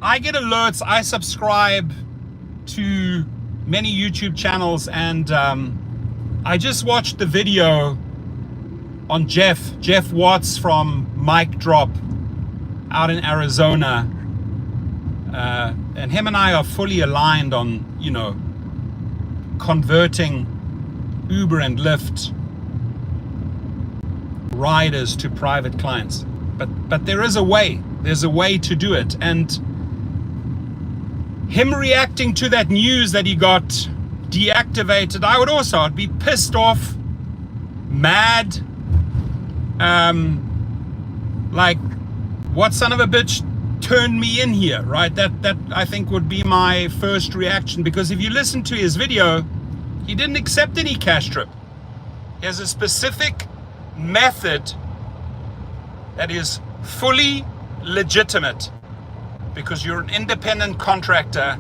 I get alerts. I subscribe to many YouTube channels, and I just watched the video on Jeff Watts from Mic Drop out in Arizona, and him and I are fully aligned on, converting Uber and Lyft riders to private clients. But there is a way. There's a way to do it. And him reacting to that news that he got deactivated, I'd be pissed off, mad, like, what son of a bitch turned me in here, right? That I think would be my first reaction, because if you listen to his video, he didn't accept any cash trip. He has a specific method that is fully legitimate, because you're an independent contractor.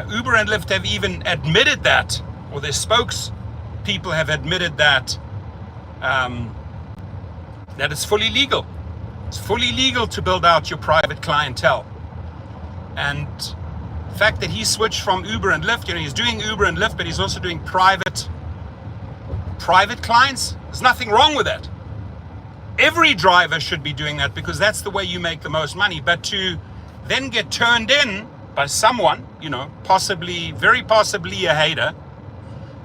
Uber and Lyft have even admitted that, or their spokespeople have admitted that, that it's fully legal. It's fully legal to build out your private clientele. And the fact that he switched from Uber and Lyft, he's doing Uber and Lyft, but he's also doing private clients. There's nothing wrong with that. Every driver should be doing that, because that's the way you make the most money. But to then get turned in by someone, very possibly a hater,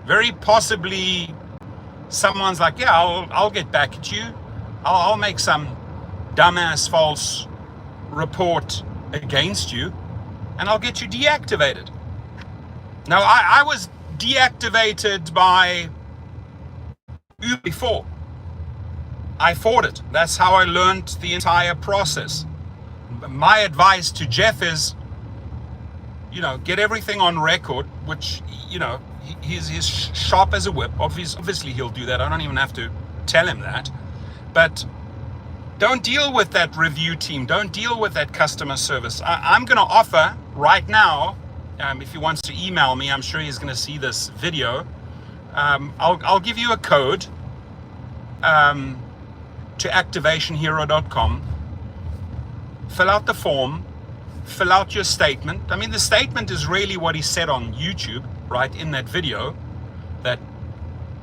very possibly someone's like, yeah, I'll get back at you. I'll make some dumbass false report against you, and I'll get you deactivated. Now, I was deactivated by Uber before. I fought it. That's how I learned the entire process. My advice to Jeff is, get everything on record, which, he's sharp as a whip. Obviously, he'll do that. I don't even have to tell him that. But don't deal with that review team. Don't deal with that customer service. I'm going to offer right now, if he wants to email me, I'm sure he's going to see this video. I'll give you a code to activationhero.com. Fill out the form. Fill out your statement. I mean, the statement is really what he said on YouTube, right, in that video, that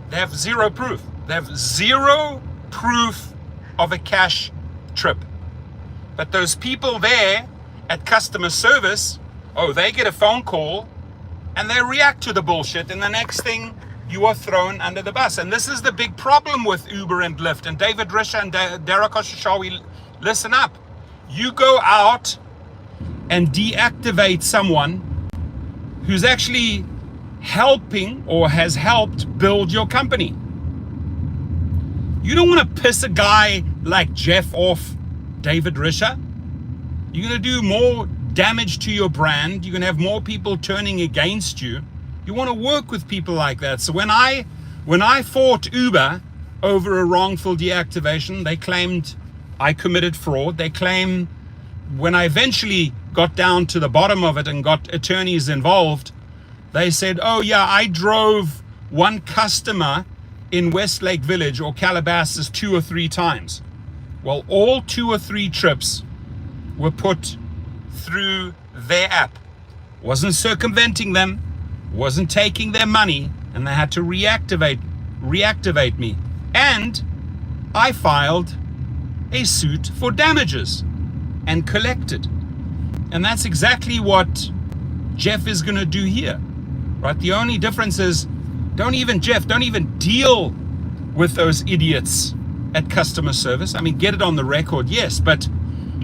they have zero proof. They have zero proof of a cash trip. But those people there at customer service, they get a phone call and they react to the bullshit, and the next thing, you are thrown under the bus. And this is the big problem with Uber and Lyft. And David Risher and Derek Oshashawi, listen up. You go out and deactivate someone who's actually helping or has helped build your company. You don't want to piss a guy like Jeff off, David Risher. You're going to do more damage to your brand. You're going to have more people turning against you. You want to work with people like that. So when I fought Uber over a wrongful deactivation, they claimed I committed fraud. They claim, when I eventually got down to the bottom of it and got attorneys involved, they said, oh yeah, I drove one customer in Westlake Village or Calabasas 2 or 3 times. Well, all 2 or 3 trips were put through their app. Wasn't circumventing them, wasn't taking their money, and they had to reactivate me. And I filed a suit for damages and collected. And that's exactly what Jeff is going to do here, right? The only difference is, don't even deal with those idiots at customer service. I mean, get it on the record, yes, but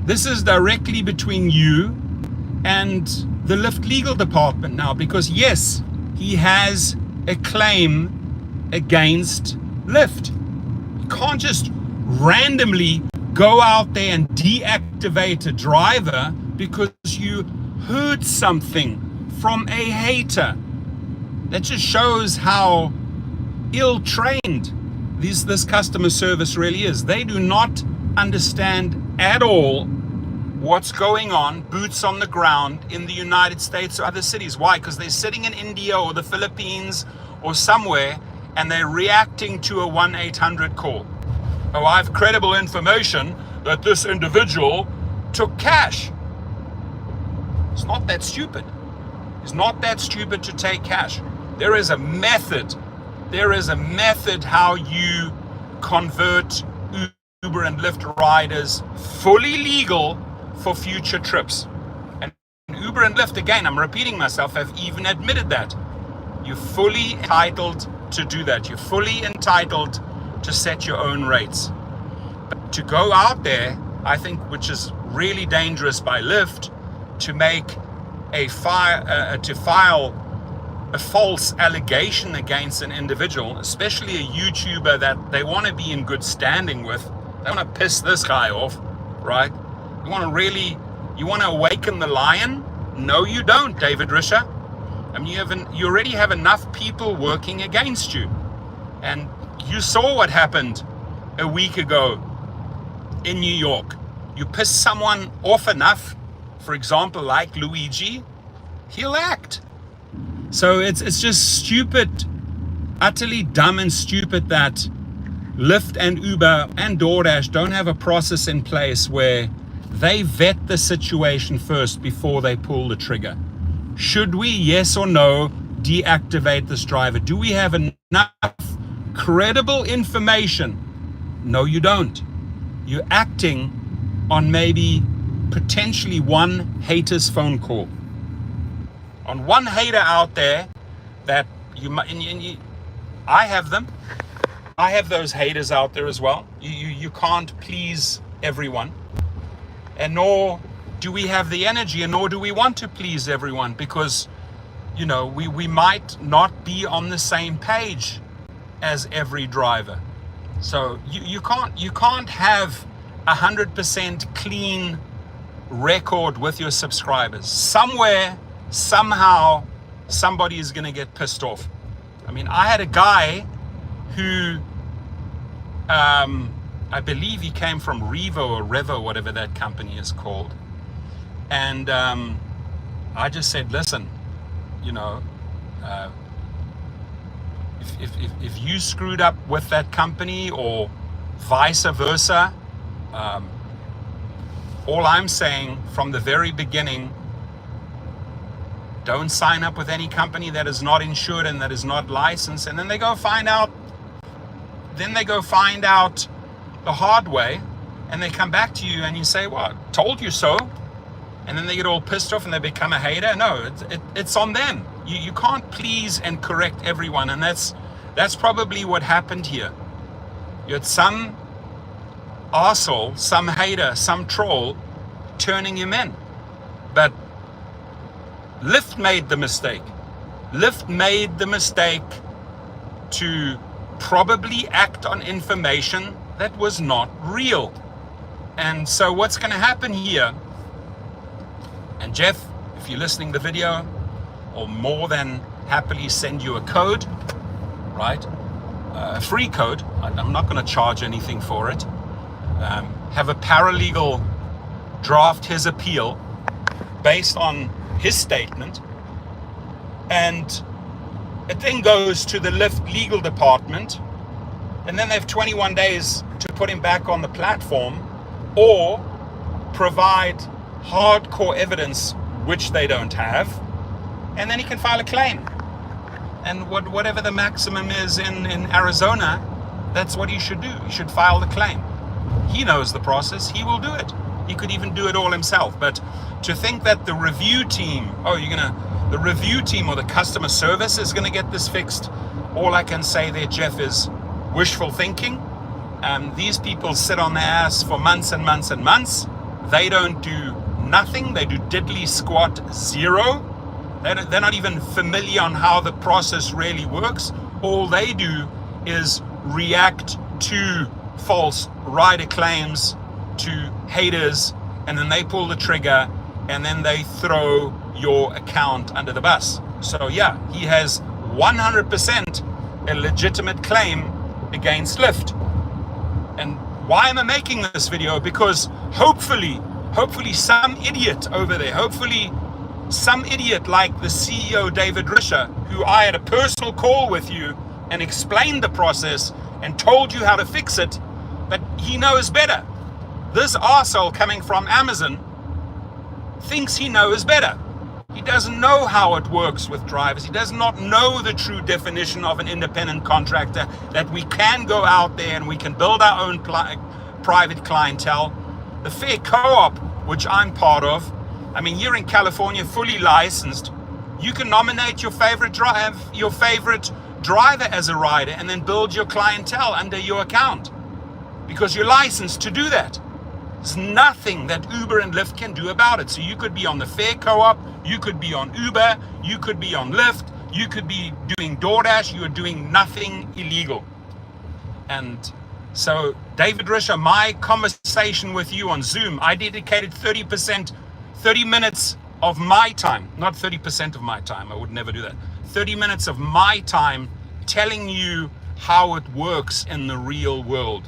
this is directly between you and the Lyft legal department now, because yes, he has a claim against Lyft. You can't just randomly go out there and deactivate a driver because you heard something from a hater. That just shows how ill-trained this customer service really is. They do not understand at all what's going on, boots on the ground in the United States or other cities. Why? Because they're sitting in India or the Philippines or somewhere, and they're reacting to a 1-800 call. Oh, I have credible information that this individual took cash. It's not that stupid. It's not that stupid to take cash. There is a method. There is a method how you convert Uber and Lyft riders fully legal for future trips. And Uber and Lyft, again, I'm repeating myself, have even admitted that. You're fully entitled to do that. You're fully entitled to set your own rates. But to go out there, I think, which is really dangerous by Lyft, to make to file a false allegation against an individual, especially a YouTuber that they want to be in good standing with. They want to piss this guy off, right? You want to awaken the lion? No, you don't, David Risher. I mean, you already have enough people working against you. And you saw what happened a week ago in New York. You piss someone off enough, for example, like Luigi, he'll act. So it's just stupid, utterly dumb and stupid that Lyft and Uber and DoorDash don't have a process in place where they vet the situation first before they pull the trigger. Should we, yes or no, deactivate this driver? Do we have enough credible information? No, you don't. You're acting on maybe potentially one hater's phone call. On one hater out there that I have them. I have those haters out there as well. You can't please everyone. And nor do we have the energy, and nor do we want to please everyone, because, you know, we might not be on the same page as every driver. So you can't have 100% clean record with your subscribers. Somewhere, somehow, somebody is going to get pissed off. I mean, I had a guy who, I believe he came from Revo or Revo, whatever that company is called. And I just said, listen, you know, if you screwed up with that company or vice versa, all I'm saying from the very beginning, don't sign up with any company that is not insured and that is not licensed. And then they go find out the hard way, and they come back to you and you say, well, told you so. And then they get all pissed off and they become a hater. No, it's on them. You can't please and correct everyone. And that's probably what happened here. You had some arsehole, some hater, some troll turning him in. But Lyft made the mistake. Lyft made the mistake to probably act on information that was not real. And so what's going to happen here, and Jeff, if you're listening to the video, I'll more than happily send you a code, right? A free code. I'm not going to charge anything for it. Have a paralegal draft his appeal based on his statement, and it then goes to the Lyft legal department, and then they have 21 days to put him back on the platform or provide hardcore evidence, which they don't have, and then he can file a claim. And whatever the maximum is in Arizona, that's what he should do. He should file the claim. He knows the process. He will do it. He could even do it all himself. But to think that the review team, the review team or the customer service is going to get this fixed, all I can say there, Jeff, is wishful thinking. These people sit on their ass for months and months and months. They don't do nothing. They do diddly squat zero. They're not even familiar on how the process really works. All they do is react to false rider claims, to haters, and then they pull the trigger, and then they throw your account under the bus. So yeah, he has 100% a legitimate claim against Lyft. And why am I making this video? Because hopefully some idiot over there, hopefully some idiot like the CEO David Risher, who I had a personal call with you and explained the process and told you how to fix it, but he knows better. This arsehole coming from Amazon thinks he knows better. He doesn't know how it works with drivers. He does not know the true definition of an independent contractor, that we can go out there and we can build our own private clientele. The Fair Co-op, which I'm part of, I mean, here in California, fully licensed, you can nominate your favorite driver as a rider and then build your clientele under your account because you're licensed to do that. There's nothing that Uber and Lyft can do about it. So you could be on the Fair Co-op, you could be on Uber, you could be on Lyft, you could be doing DoorDash, you are doing nothing illegal. And so, David Risher, my conversation with you on Zoom, I dedicated 30 minutes of my time, not 30% of my time, I would never do that, 30 minutes of my time telling you how it works in the real world.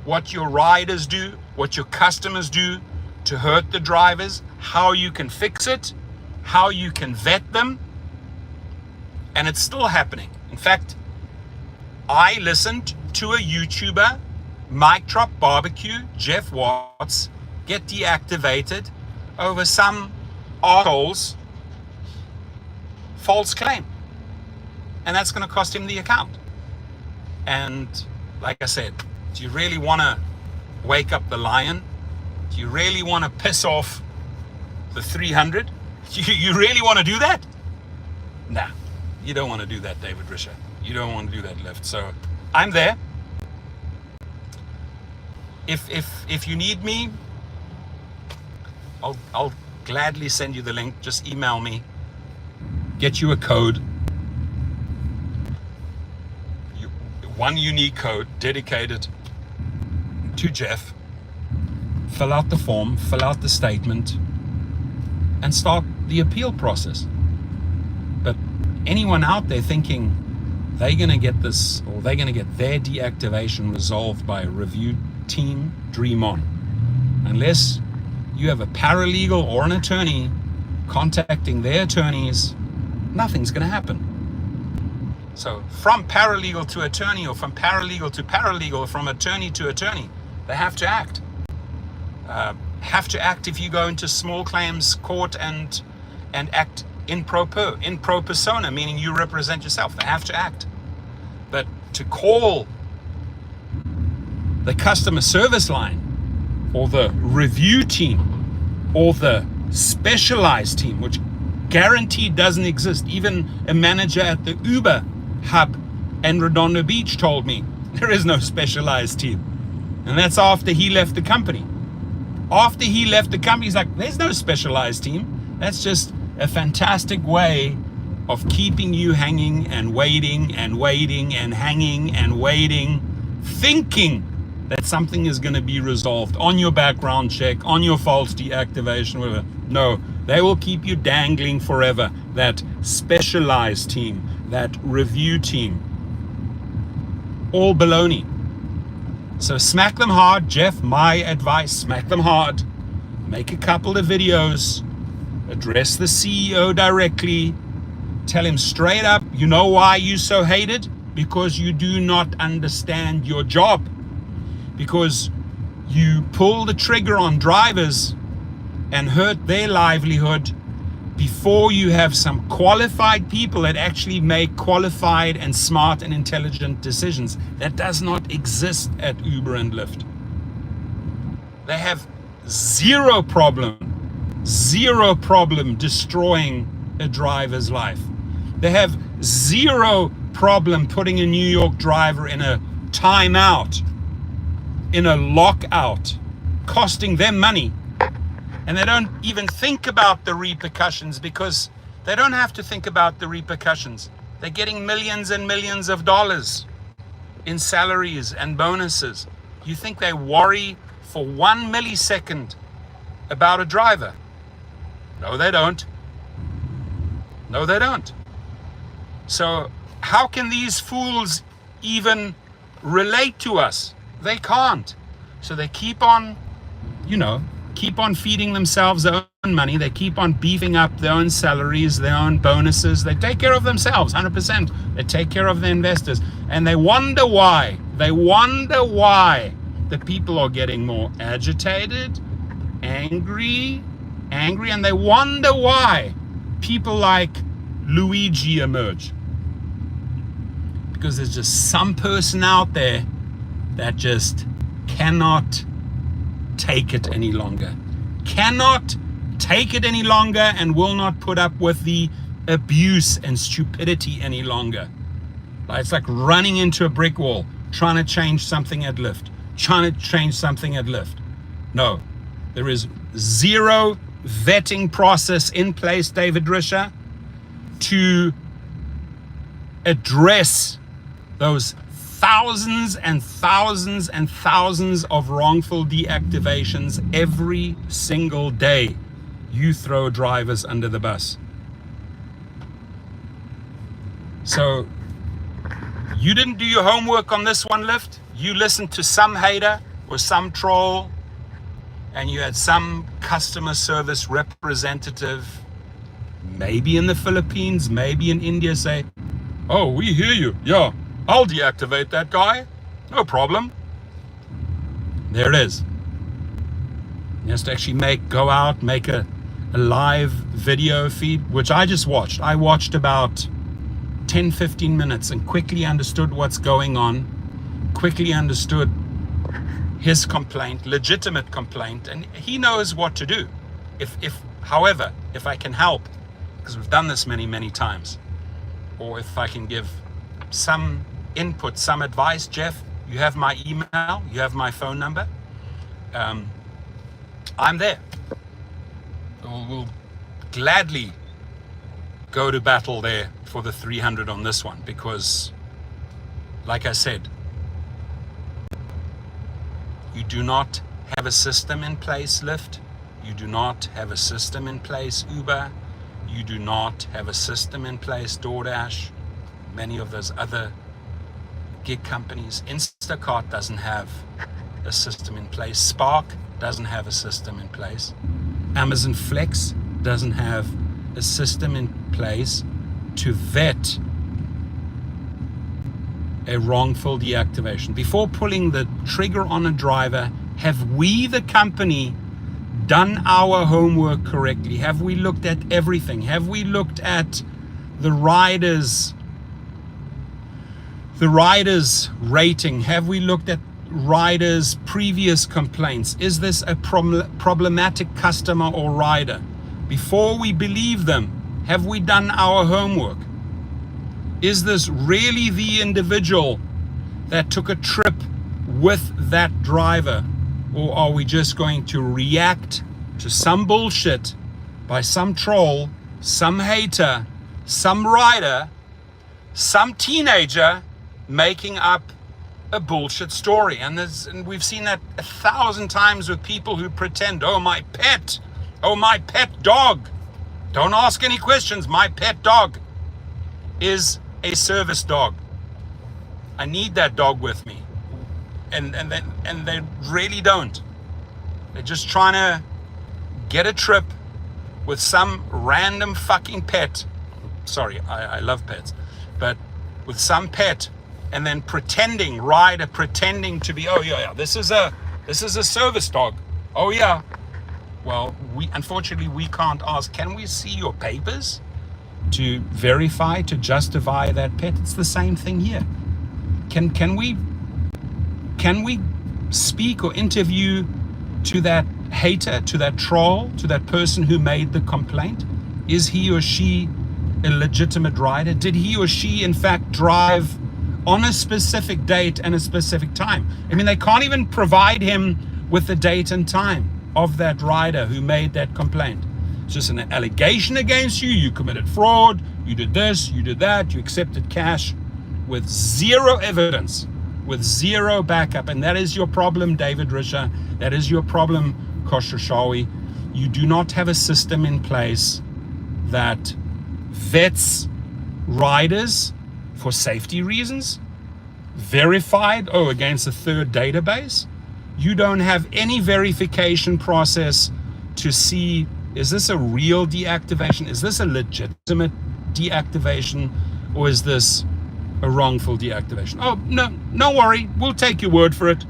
What your riders do, what your customers do to hurt the drivers, how you can fix it, how you can vet them, and it's still happening. In fact, I listened to a YouTuber, Mike Drop Barbecue, Jeff Watts, get deactivated over some article's false claim. And that's going to cost him the account. And like I said, do you really want to wake up the lion? Do you really want to piss off the 300? You really want to do that? Nah, you don't want to do that, David Risher. You don't want to do that, Lyft. So I'm there. If you need me, I'll gladly send you the link. Just email me. Get you a code. One unique code dedicated to Jeff. Fill out the form, fill out the statement, and start the appeal process. But anyone out there thinking they're going to get this, or they're going to get their deactivation resolved by a review team, dream on. Unless you have a paralegal or an attorney contacting their attorneys, nothing's going to happen. So from paralegal to attorney, or from paralegal to paralegal, or from attorney to attorney, they have to act. Have to act if you go into small claims court and act in pro persona, meaning you represent yourself. They have to act. But to call the customer service line or the review team or the specialized team, which guaranteed doesn't exist. Even a manager at the Uber hub in Redondo Beach told me there is no specialized team. And that's after he left the company. After he left the company, he's like, there's no specialized team. That's just a fantastic way of keeping you hanging and waiting and waiting and hanging and waiting, thinking that something is going to be resolved on your background check, on your false deactivation, whatever. No, they will keep you dangling forever. That specialized team, that review team, all baloney. So smack them hard, Jeff. My advice, smack them hard. Make a couple of videos. Address the CEO directly. Tell him straight up, you know why you so hated? Because you do not understand your job. Because you pull the trigger on drivers and hurt their livelihood before you have some qualified people that actually make qualified and smart and intelligent decisions. That does not exist at Uber and Lyft. They have zero problem destroying a driver's life. They have zero problem putting a New York driver in a timeout, in a lockout, costing them money. And they don't even think about the repercussions, because they don't have to think about the repercussions. They're getting millions and millions of dollars in salaries and bonuses. You think they worry for 1 millisecond about a driver? No, they don't. No, they don't. So how can these fools even relate to us? They can't. So they keep on, keep on feeding themselves their own money. They keep on beefing up their own salaries, their own bonuses. They take care of themselves, 100%. They take care of the investors. And they wonder why. They wonder why the people are getting more agitated, angry, and they wonder why people like Luigi emerge. Because there's just some person out there that just cannot take it any longer. Cannot take it any longer and will not put up with the abuse and stupidity any longer. Like, it's like running into a brick wall, trying to change something at Lyft. No, there is zero vetting process in place, David Risher, to address those thousands and thousands and thousands of wrongful deactivations every single day. You throw drivers under the bus. So you didn't do your homework on this one, Lyft. You listened to some hater or some troll, and you had some customer service representative, maybe in the Philippines, maybe in India, say, oh, we hear you. Yeah, I'll deactivate that guy. No problem. There it is. He has to actually go out, make a live video feed, which I just watched. I watched about 10-15 minutes and quickly understood what's going on, quickly understood his complaint, legitimate complaint, and he knows what to do. However, if I can help, because we've done this many times, or if I can give some input, some advice, Jeff, you have my email, you have my phone number. I'm there. We'll gladly go to battle there for the 300 on this one, because like I said, you do not have a system in place, Lyft. You do not have a system in place, Uber. You do not have a system in place, DoorDash. Many of those other gig companies. Instacart doesn't have a system in place. Spark doesn't have a system in place. Amazon Flex doesn't have a system in place to vet a wrongful deactivation. Before pulling the trigger on a driver, have we, the company, done our homework correctly? Have we looked at everything? Have we looked at the rider's rating? Have we looked at riders' previous complaints? Is this a problematic customer or rider? Before we believe them, have we done our homework? Is this really the individual that took a trip with that driver? Or are we just going to react to some bullshit by some troll, some hater, some rider, some teenager making up a bullshit story? And we've seen that 1,000 times with people who pretend, oh, my pet dog. Don't ask any questions. My pet dog is a service dog. I need that dog with me. And they really don't. They're just trying to get a trip with some random fucking pet. Sorry, I love pets. But with some pet, and then pretending to be, oh yeah, this is a service dog. Oh yeah. Well, unfortunately we can't ask, can we see your papers to verify, to justify that pet? It's the same thing here. Can we speak or interview to that hater, to that troll, to that person who made the complaint? Is he or she a legitimate rider? Did he or she in fact drive on a specific date and a specific time? I mean, they can't even provide him with the date and time of that rider who made that complaint. It's just an allegation against you. You committed fraud, you did this, you did that, you accepted cash, with zero evidence, with zero backup. And that is your problem, David Risher. That is your problem, Khosrowshahi. You do not have a system in place that vets riders for safety reasons, verified, against a third database. You don't have any verification process to see, is this a real deactivation? Is this a legitimate deactivation? Or is this a wrongful deactivation? Oh, no worry. We'll take your word for it.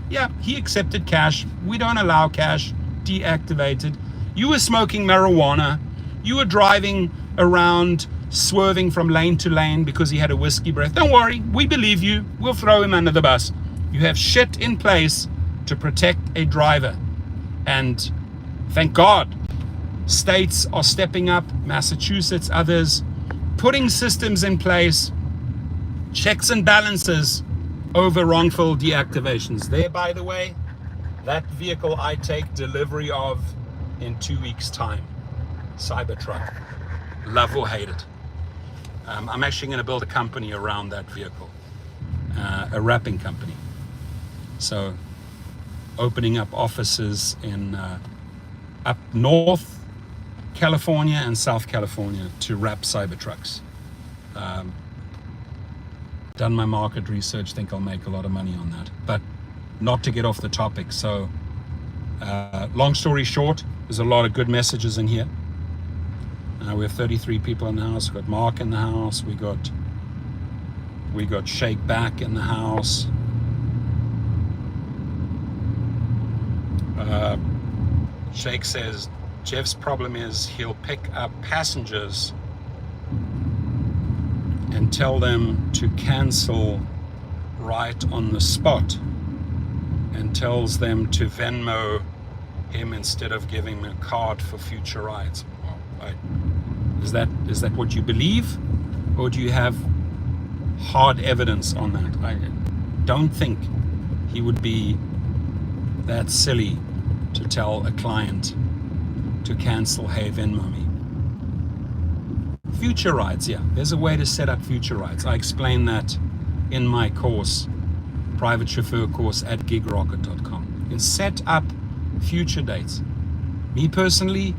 Yeah, he accepted cash. We don't allow cash. Deactivated. You were smoking marijuana. You were driving around, swerving from lane to lane because he had a whiskey breath. Don't worry, we believe you. We'll throw him under the bus. You have shit in place to protect a driver. And thank God, states are stepping up, Massachusetts, others, putting systems in place, checks and balances over wrongful deactivations. There, by the way, that vehicle I take delivery of in 2 weeks' time. Cybertruck. Love or hate it. I'm actually going to build a company around that vehicle, a wrapping company. So, opening up offices in up north California and South California to wrap Cybertrucks. Done my market research, think I'll make a lot of money on that, but not to get off the topic. So, long story short, there's a lot of good messages in here. We have 33 people in the house. We got Mark in the house. We got Shake Back in the house. Shake says Jeff's problem is he'll pick up passengers and tell them to cancel right on the spot, and tells them to Venmo him instead of giving him a card for future rides. Is that what you believe, or do you have hard evidence on that? I don't think he would be that silly to tell a client to cancel, hey, Venmo me. Future rides, yeah, there's a way to set up future rides. I explain that in my course, private chauffeur course at gigrocket.com. You can set up future dates. Me personally,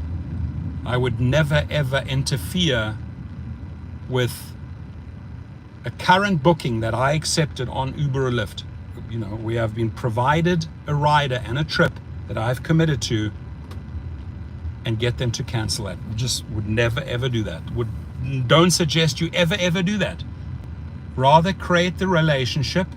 I would never ever interfere with a current booking that I accepted on Uber or Lyft. You know, we have been provided a rider and a trip that I've committed to, and get them to cancel that. Just would never ever do that. Don't suggest you ever do that. Rather create the relationship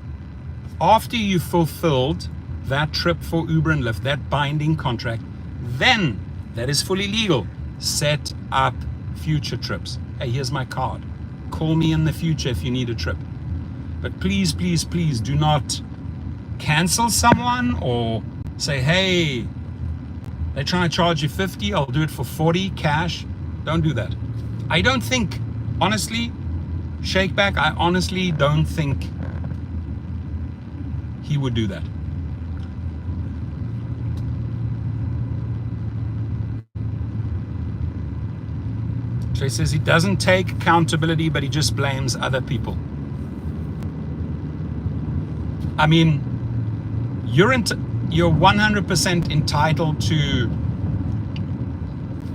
after you've fulfilled that trip for Uber and Lyft, that binding contract. Then that is fully legal. Set up future trips. Hey, here's my card. Call me in the future if you need a trip. But please, please, please do not cancel someone or say, hey, they're trying to charge you 50, I'll do it for 40 cash. Don't do that. I don't think, honestly, Shakeback, I honestly don't think he would do that. So he says he doesn't take accountability, but he just blames other people. I mean, you're 100% entitled to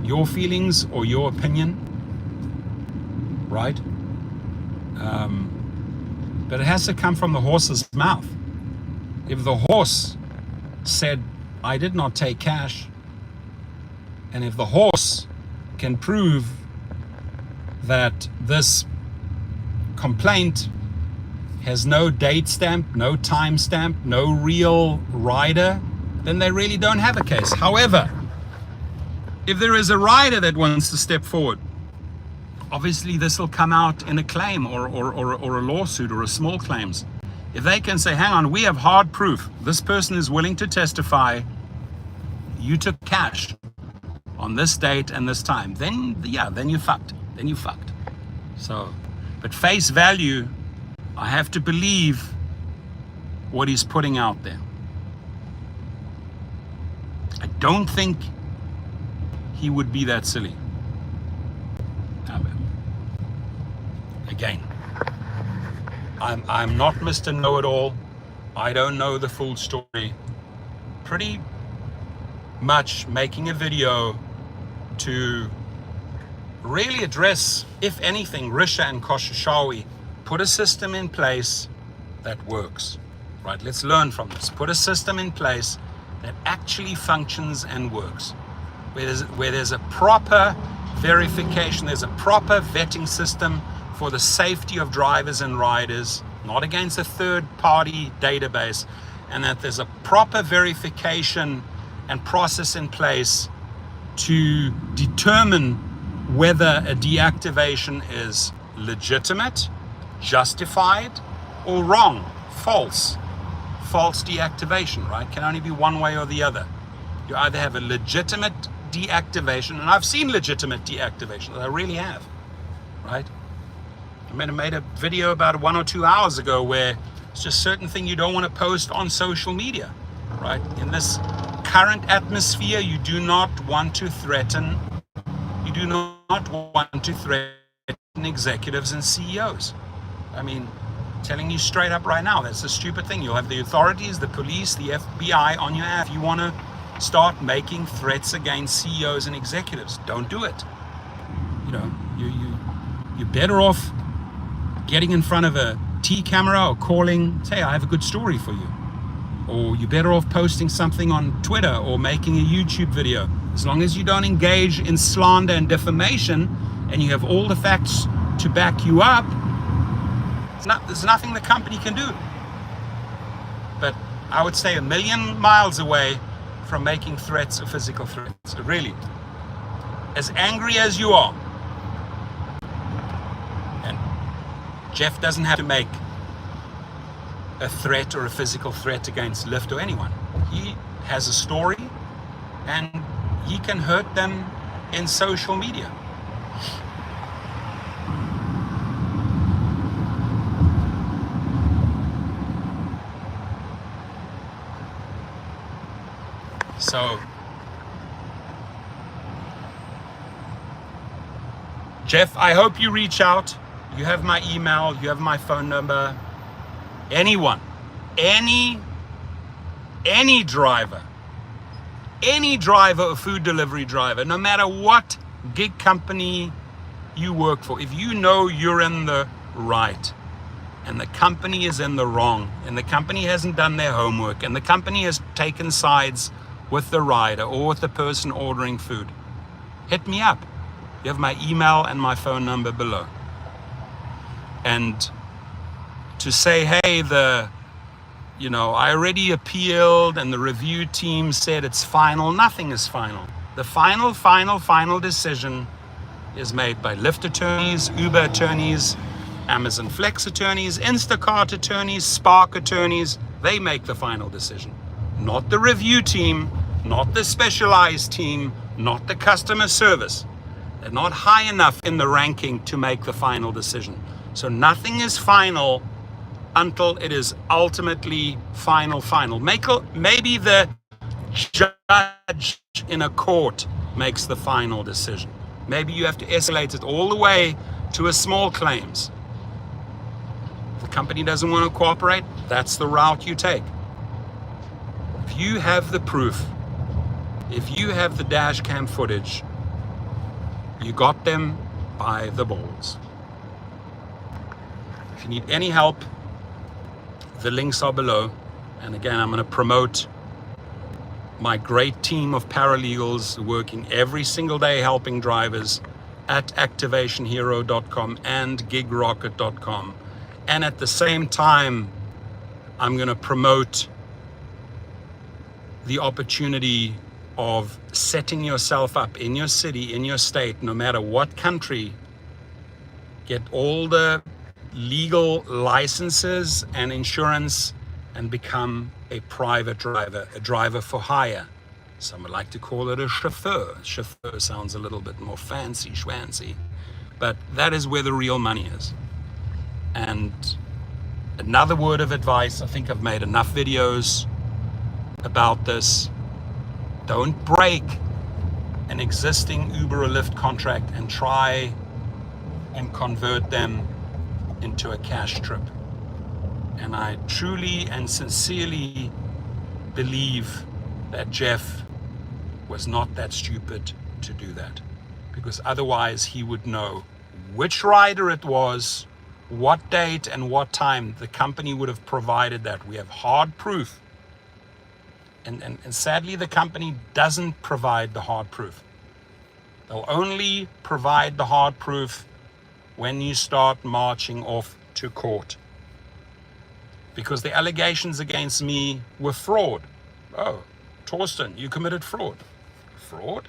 your feelings or your opinion, right? But it has to come from the horse's mouth. If the horse said, I did not take cash, and if the horse can prove that this complaint has no date stamp, no time stamp, no real rider, then they really don't have a case. However, if there is a rider that wants to step forward, obviously this will come out in a claim or a lawsuit or a small claims. If they can say, hang on, we have hard proof, this person is willing to testify, you took cash on this date and this time, then yeah, then you're fucked. Then you fucked. So, but face value, I have to believe what he's putting out there. I don't think he would be that silly. Again, I'm not Mr. Know-it-all. I don't know the full story. Pretty much making a video to really address, if anything, Risha and Koshashawi. Put a system in place that works, right? Let's learn from this. Put a system in place that actually functions and works, where there's a proper verification, there's a proper vetting system for the safety of drivers and riders, not against a third-party database, and that there's a proper verification and process in place to determine whether a deactivation is legitimate, justified, or wrong, false deactivation, right? Can only be one way or the other. You either have a legitimate deactivation, and I've seen legitimate deactivations, I really have, right? I made a video about 1 or 2 hours ago where it's just certain thing you don't want to post on social media, right? In this current atmosphere, you do not want to threaten executives and CEOs. I mean, telling you straight up right now, that's a stupid thing. You'll have the authorities, the police, the FBI on your ass. If you want to start making threats against CEOs and executives, don't do it. You know, you're better off getting in front of a T camera or calling, say, I have a good story for you. Or you're better off posting something on Twitter or making a YouTube video. As long as you don't engage in slander and defamation and you have all the facts to back you up, there's nothing the company can do. But I would say 1,000,000 miles away from making threats or physical threats. Really, as angry as you are, and Jeff doesn't have to make a threat or a physical threat against Lyft or anyone. He has a story and he can hurt them in social media. So, Jeff, I hope you reach out. You have my email, you have my phone number. Anyone, any driver or food delivery driver, no matter what gig company you work for, if you know you're in the right and the company is in the wrong and the company hasn't done their homework and the company has taken sides with the rider or with the person ordering food, hit me up. You have my email and my phone number below. And to say, hey, I already appealed and the review team said it's final. Nothing is final. The final decision is made by Lyft attorneys, Uber attorneys, Amazon Flex attorneys, Instacart attorneys, Spark attorneys. They make the final decision. Not the review team, not the specialized team, not the customer service. They're not high enough in the ranking to make the final decision. So nothing is final until it is ultimately final. Maybe the judge in a court makes the final decision. Maybe you have to escalate it all the way to a small claims. If the company doesn't want to cooperate, that's the route you take. If you have the proof, if you have the dash cam footage, you got them by the balls. If you need any help, the links are below. And again, I'm going to promote my great team of paralegals working every single day helping drivers at activationhero.com and gigrocket.com. And at the same time, I'm going to promote the opportunity of setting yourself up in your city, in your state, no matter what country. Get all the legal licenses and insurance and become a private driver, a driver for hire. Some would like to call it a chauffeur. Chauffeur sounds a little bit more fancy, schwancy, but that is where the real money is. And another word of advice, I think I've made enough videos about this. Don't break an existing Uber or Lyft contract and try and convert them into a cash trip. And I truly and sincerely believe that Jeff was not that stupid to do that, because otherwise he would know which rider it was, what date and what time. The company would have provided that. We have hard proof. And sadly, the company doesn't provide the hard proof. They'll only provide the hard proof when you start marching off to court. Because the allegations against me were fraud. Oh, Torsten, you committed fraud. Fraud?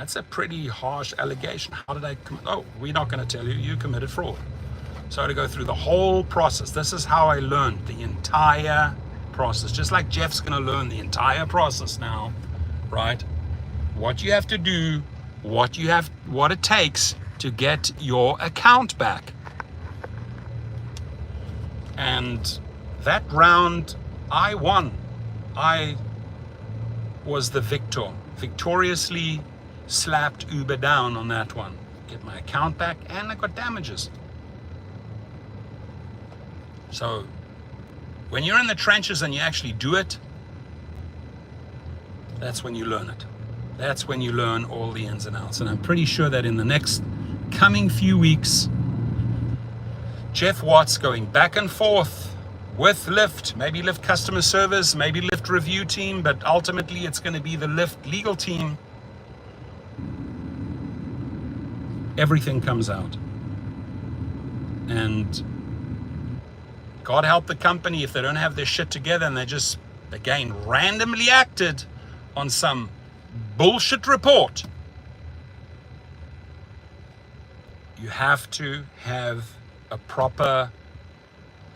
That's a pretty harsh allegation. How did I commit? Oh, we're not going to tell you. You committed fraud. So to go through the whole process. This is how I learned the entire process. Just like Jeff's going to learn the entire process now, right? What you have to do, what it takes to get your account back. And that round, I won. I was the victor. Victoriously slapped Uber down on that one. Get my account back, and I got damages. So when you're in the trenches and you actually do it, that's when you learn it. That's when you learn all the ins and outs. And I'm pretty sure that in the next coming few weeks, Jeff Watts going back and forth with Lyft, maybe Lyft customer service, maybe Lyft review team, but ultimately it's going to be the Lyft legal team. Everything comes out. And God help the company if they don't have their shit together and they just, again, randomly acted on some bullshit report. You have to have a proper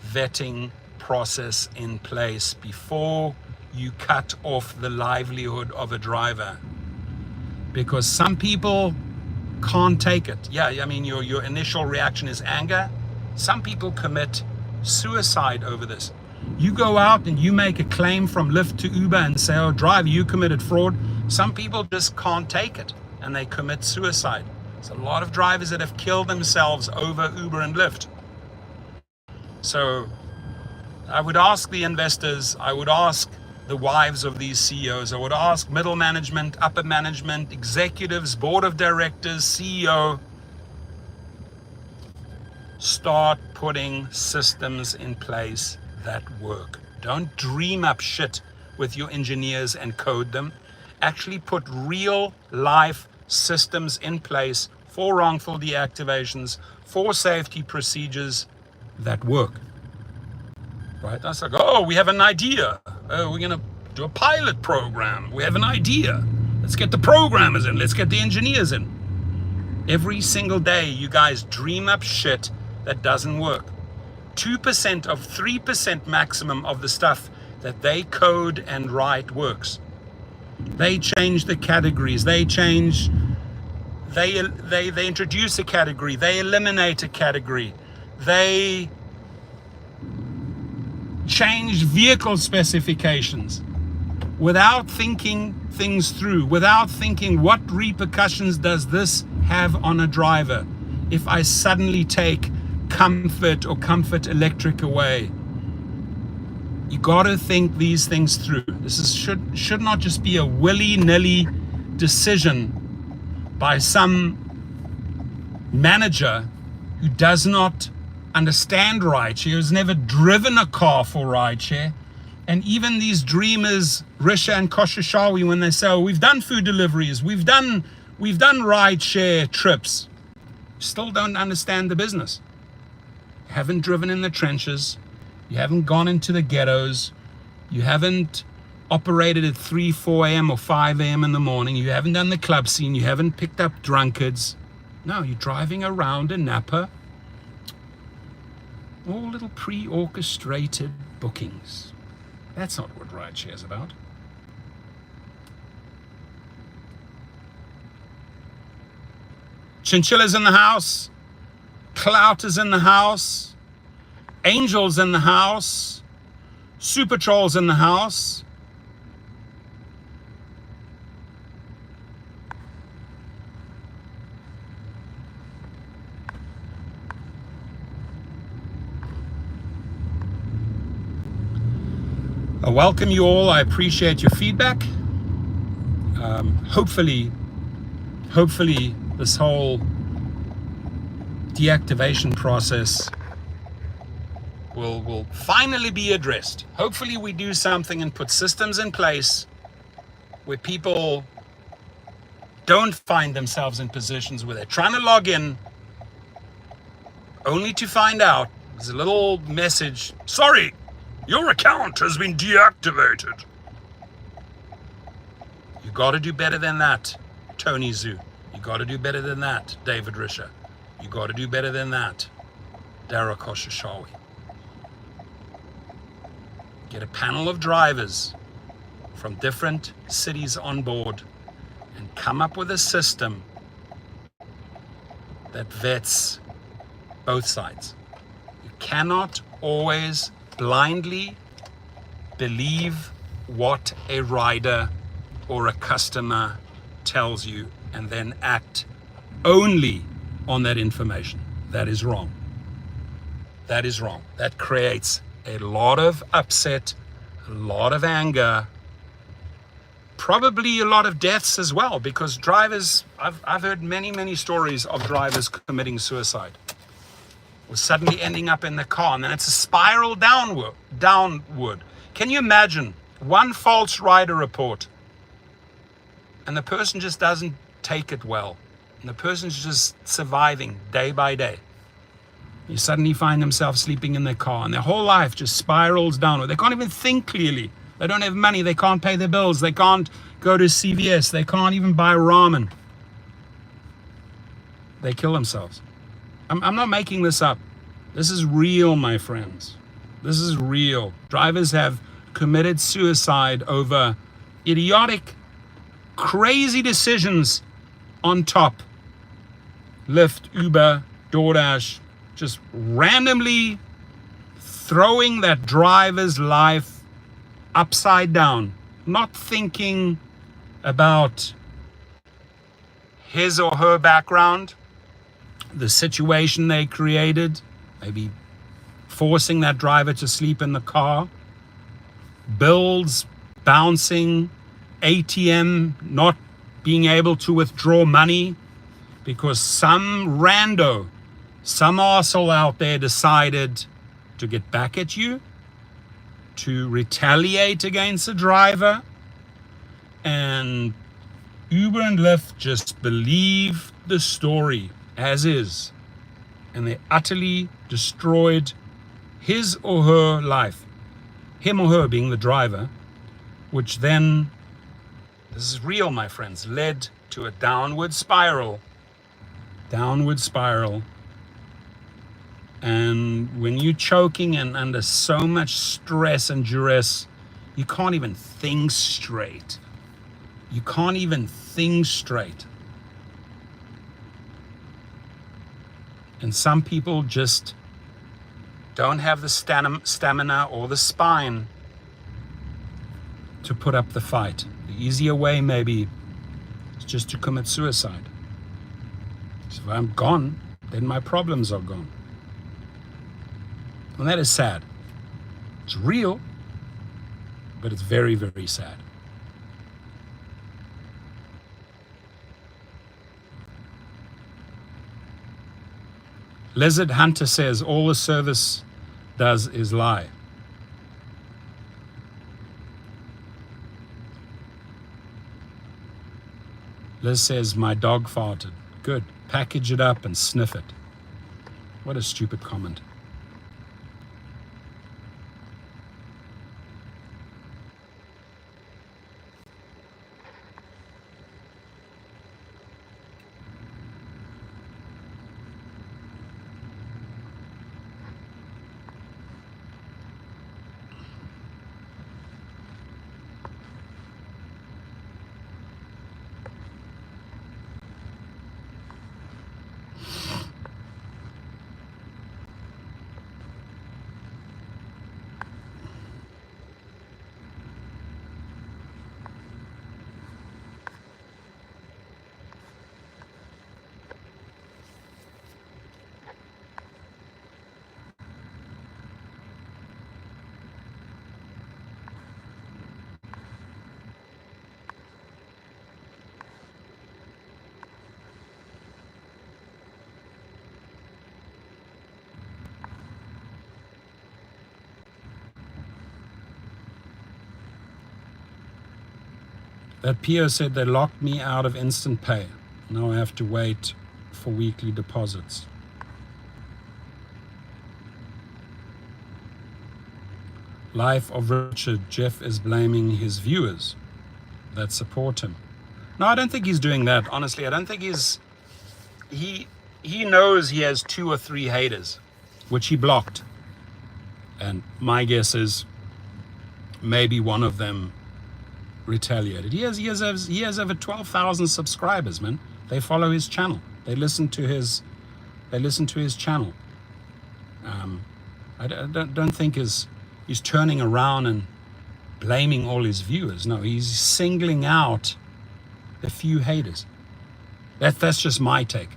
vetting process in place before you cut off the livelihood of a driver, because some people can't take it. Yeah, I mean, your initial reaction is anger. Some people commit suicide over this. You go out and you make a claim from Lyft to Uber and say, oh, driver, you committed fraud. Some people just can't take it and they commit suicide. There's a lot of drivers that have killed themselves over Uber and Lyft. So I would ask the investors, I would ask the wives of these CEOs, I would ask middle management, upper management, executives, board of directors, CEO, start putting systems in place that work. Don't dream up shit with your engineers and code them. Actually put real life systems in place for wrongful deactivations, for safety procedures that work. Right? That's like, oh, we have an idea. Oh, we're going to do a pilot program. We have an idea. Let's get the programmers in. Let's get the engineers in. Every single day, you guys dream up shit that doesn't work. 2% of 3% maximum of the stuff that they code and write works. They change the categories. They change. They introduce a category. They eliminate a category. They change vehicle specifications without thinking things through, without thinking what repercussions does this have on a driver if I suddenly take Comfort or Comfort Electric away. You got to think these things through. This is should not just be a willy-nilly decision by some manager who does not understand rideshare, who's never driven a car for rideshare. And even these dreamers, Risha and Koshashawi, when they say, oh, we've done food deliveries, we've done rideshare trips, still don't understand the business. You haven't driven in the trenches. You haven't gone into the ghettos. You haven't operated at 3, 4 a.m. or 5 a.m. in the morning. You haven't done the club scene. You haven't picked up drunkards. No, you're driving around in Napa. All little pre-orchestrated bookings. That's not what rideshare is about. Chinchillas in the house. Clout is in the house. Angels in the house. Super Trolls in the house. I welcome you all. I appreciate your feedback. Hopefully this whole deactivation process will finally be addressed. Hopefully we do something and put systems in place where people don't find themselves in positions where they're trying to log in only to find out there's a little message, sorry, your account has been deactivated. You got to do better than that. Tony Zhu. You got to do better than that, David Risher. You got to do better than that, Dara Koshashawi. Get a panel of drivers from different cities on board and come up with a system that vets both sides. You cannot always blindly believe what a rider or a customer tells you and then act only on that information. That is wrong. That is wrong. That creates a lot of upset, a lot of anger, probably a lot of deaths as well, because drivers, I've heard many stories of drivers committing suicide or suddenly ending up in the car, and then it's a spiral downward. Can you imagine one false rider report and the person just doesn't take it well, and the person's just surviving day by day? You suddenly find themselves sleeping in their car and their whole life just spirals downward. They can't even think clearly. They don't have money. They can't pay their bills. They can't go to CVS. They can't even buy ramen. They kill themselves. I'm not making this up. This is real, my friends. This is real. Drivers have committed suicide over idiotic, crazy decisions on top. Lyft, Uber, DoorDash, just randomly throwing that driver's life upside down, not thinking about his or her background, the situation they created, maybe forcing that driver to sleep in the car, bills bouncing, ATM not being able to withdraw money because some rando, some arsehole out there decided to get back at you, to retaliate against the driver, and Uber and Lyft just believe the story as is, and they utterly destroyed his or her life, him or her being the driver, which then, this is real, my friends, led to a downward spiral. And when you're choking and under so much stress and duress, you can't even think straight. You can't even think straight. And some people just don't have the stamina or the spine to put up the fight. The easier way maybe is just to commit suicide. So if I'm gone, then my problems are gone. And that is sad. It's real, but it's very, very sad. Lizard Hunter says all the service does is lie. Liz says my dog farted. Good. Package it up and sniff it. What a stupid comment. That PO said they locked me out of instant pay. Now I have to wait for weekly deposits. Life of Richard. Jeff is blaming his viewers that support him. No, I don't think he's doing that. Honestly, I don't think he knows he has 2 or 3 haters, which he blocked. And my guess is maybe one of them retaliated. He has over 12,000 subscribers, man. They follow his channel. They listen to his channel. I don't think he's turning around and blaming all his viewers. No, he's singling out a few haters. That's just my take,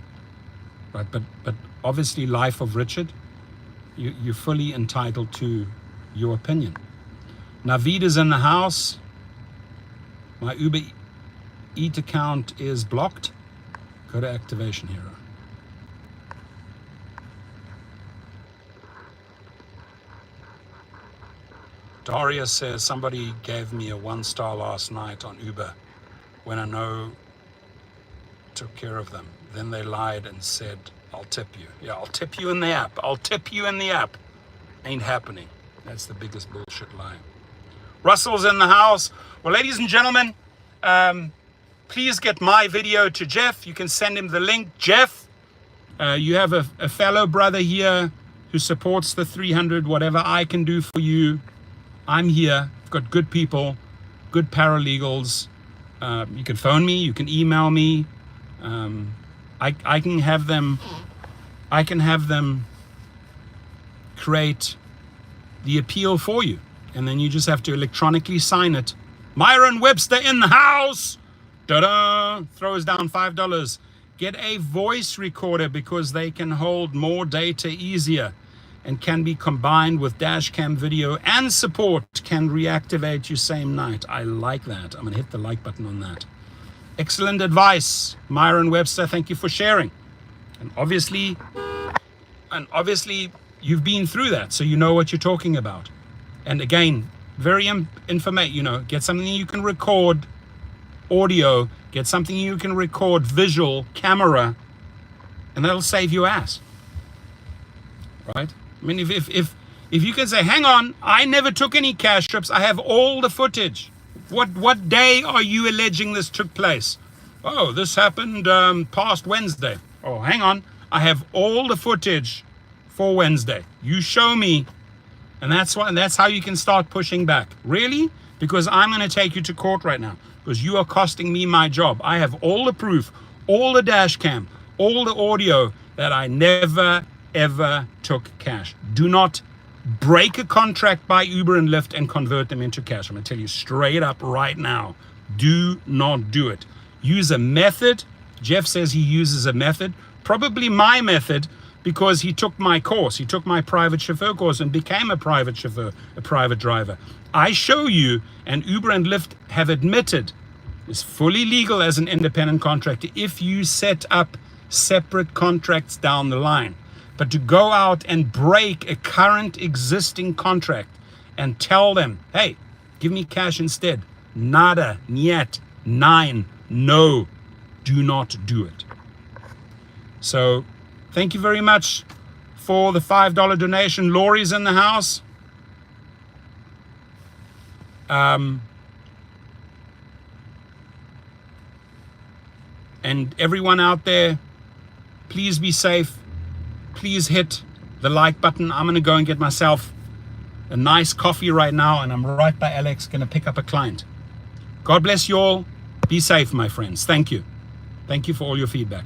right? But obviously, life of Richard, you're fully entitled to your opinion. Naveed is in the house. My Uber Eats account is blocked. Go to Activation Hero. Daria says somebody gave me a 1-star last night on Uber when I know took care of them. Then they lied and said, I'll tip you. Yeah, I'll tip you in the app. I'll tip you in the app. Ain't happening. That's the biggest bullshit lie. Russell's in the house. Well, ladies and gentlemen, please get my video to Jeff. You can send him the link. Jeff, you have a fellow brother here who supports the 300. Whatever I can do for you, I'm here. I've got good people, good paralegals. You can phone me. You can email me. I can have them create the appeal for you, and then you just have to electronically sign it. Myron Webster in the house. Da-da! Throws down $5. Get a voice recorder because they can hold more data easier and can be combined with dash cam video, and support can reactivate you same night. I like that. I'm gonna hit the like button on that. Excellent advice, Myron Webster. Thank you for sharing. And obviously you've been through that, so you know what you're talking about. And again, very informative. Get something you can record audio, get something you can record visual, camera, and that'll save your ass. Right? I mean, if you can say, hang on, I never took any cash trips, I have all the footage. What day are you alleging this took place? Oh, this happened past Wednesday. Oh, hang on, I have all the footage for Wednesday. You show me, and that's how you can start pushing back. Really? Because I'm going to take you to court right now because you are costing me my job. I have all the proof, all the dash cam, all the audio that I never ever took cash. Do not break a contract by Uber and Lyft and convert them into cash. I'm going to tell you straight up right now, do not do it. Use a method. Jeff says he uses a method, probably my method, because he took my course. He took my private chauffeur course and became a private chauffeur, a private driver. I show you, and Uber and Lyft have admitted, it's fully legal as an independent contractor if you set up separate contracts down the line. But to go out and break a current existing contract and tell them, hey, give me cash instead. Nada, niet, nine, no, do not do it. So thank you very much for the $5 donation. Laurie's in the house. And everyone out there, please be safe. Please hit the like button. I'm going to go and get myself a nice coffee right now, and I'm right by Alex, going to pick up a client. God bless you all. Be safe, my friends. Thank you. Thank you for all your feedback.